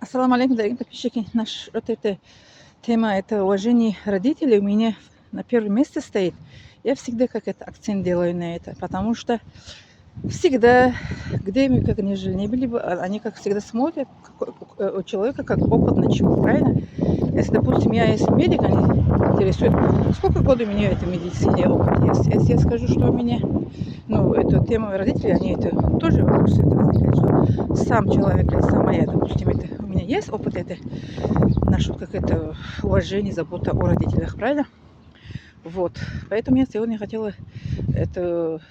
Ассаламу алейкум, дорогие подписчики. Вот эта тема, это уважение родителей у меня на первом месте стоит. Я всегда как это акцент делаю на это, потому что всегда, где мы как ни жили, не были бы, они как всегда смотрят у человека как опыт на чего, правильно? Если, допустим, я если медик, они интересуют, сколько год у меня это медицине опыт есть. Если я скажу, что у меня, ну, эту тему родителей, они это тоже вопрос это возникает, что сам человек или сама я, допустим, это у меня есть опыт это, насчет как это уважение, забота о родителях, правильно? Вот. Поэтому я сегодня хотела это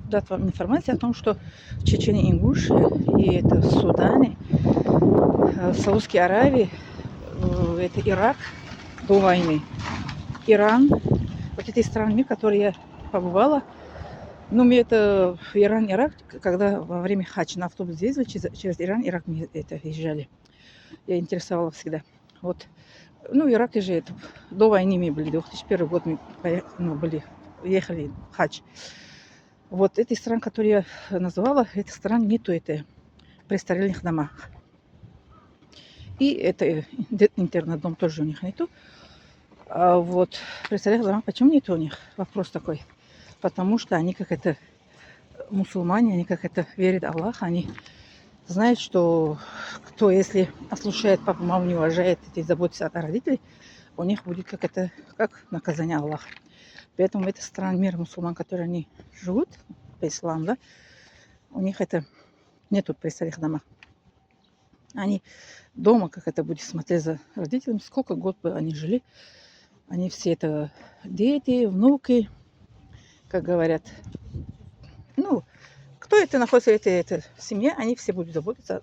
дать вам информацию о том, что в Чечне, Ингушии и это в Судане, в Саудовской Аравии, это Ирак до войны, Иран, вот эти страны, которые я побывала. Ну, мне это Иран, Ирак, когда во время хадж на автобус ездили, через Иран, Ирак мы это езжали. Я интересовала всегда. Вот. Ну, Ирак же это, до войны мы были, 2001 год мы ехали в хадж. Вот эти страны, которые я назвала, это страны нету это престарелых домах. И это интернет-дом тоже у них нету. А вот престарелых домах почему нету у них? Вопрос такой. Потому что они как это мусульмане, они как это верят в Аллаха, они знают, что кто если ослушает папу, маму, не уважает и заботится о родителях, у них будет как это, как наказание Аллаха. Поэтому в этой стране мира мусульман, которые они живут, по исламу, да, у них это нету престарелых домах. Они дома, как это будет смотреть за родителями, сколько год бы они жили. Они все это дети, внуки, как говорят. Ну, кто это находится в этой семье, они все будут заботиться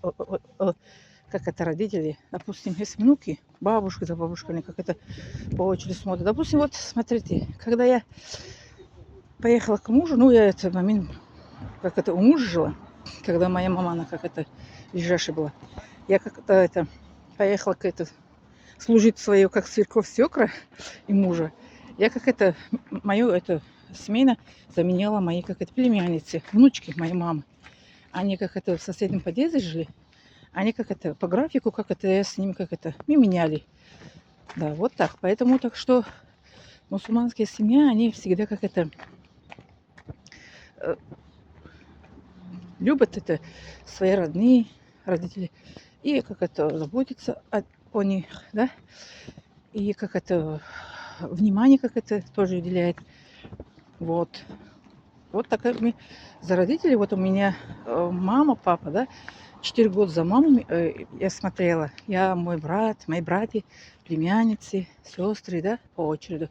как это родители. Допустим, если внуки, бабушка за бабушкой, как это по очереди смотрят. Допустим, вот смотрите, когда я поехала к мужу, ну, я этот момент, как это, у мужа жила, когда моя мама, она как это, лежащая была. Я как-то это, поехала к это, служить свою, как свекровь свекра и мужа. Я как это, мою это, семейно заменяла мои, как это, племянницы, внучки моей мамы. Они как это в соседнем подъезде жили. Они как это, по графику, как это, я с ними как это, мы меняли. Да, вот так. Поэтому так что мусульманские семьи, они всегда как это любят это свои родные родители. И как это заботиться о них, да. И как это внимание, как это тоже уделяет. Вот. Вот такая мы за родителей. Вот у меня мама, папа, да, 4 года за мамой я смотрела. Я, мой брат, мои братья, племянницы, сестры, да, по очереди.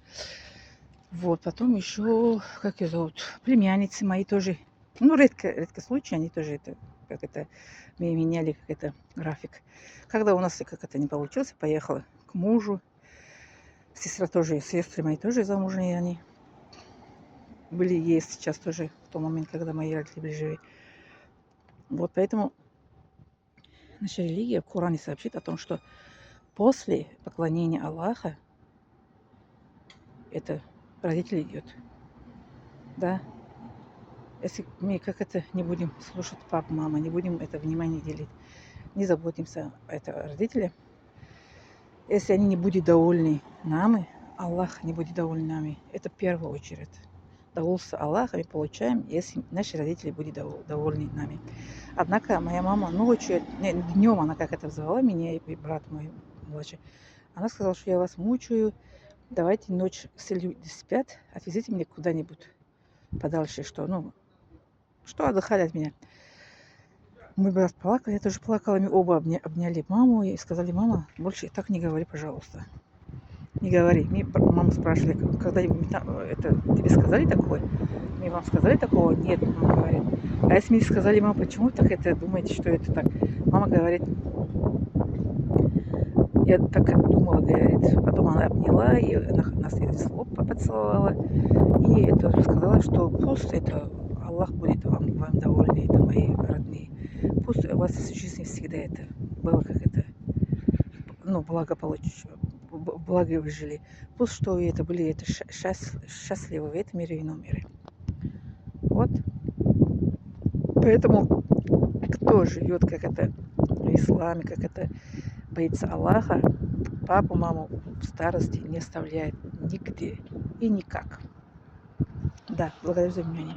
Вот, потом еще, как ее зовут, племянницы мои тоже. Ну, редко случаи, они тоже это, как это, мы меняли, как это, график. Когда у нас, как это, не получилось, поехала к мужу. Сестра тоже, сестры мои тоже замужние, они были, есть сейчас тоже, в тот момент, когда мои родители были живы. Вот, поэтому наша религия в Коране сообщит о том, что после поклонения Аллаха это родители идет. Да, если мы как это не будем слушать папу, маму, не будем это внимание делить, не заботимся о это родителям, если они не будут довольны нами, Аллах не будет доволен нами. Это в первую очередь. Довольство Аллаха мы получаем, если наши родители будут довольны нами. Однако моя мама ночью, днем она как это звала меня и брат мой младший, она сказала, что я вас мучаю, давайте ночь, все люди спят, отвезите меня куда-нибудь подальше, что, ну, что отдыхали от меня. Мой брат плакал, я тоже плакала, мы оба обняли маму и сказали, мама, больше так не говори, пожалуйста. Не говори. Мне мама спрашивали, когда-нибудь это тебе сказали такое? Мы вам сказали такого? Нет, мама говорит. А если мне сказали, мама, почему так это думаете, что это так? Мама говорит, я так думала, говорит. Потом она обняла и нас в лоб поцеловала. И это сказала, что пусть это Аллах будет вам довольный, это мои родные. Пусть у вас в жизни всегда это было как это, ну, благо вы жили. Пусть что это были это счастливы в этом мире и ином мире. Вот. Поэтому кто живет как это в исламе, как это боится Аллаха, папу, маму в старости не оставляет нигде и никак. Да, благодарю за внимание.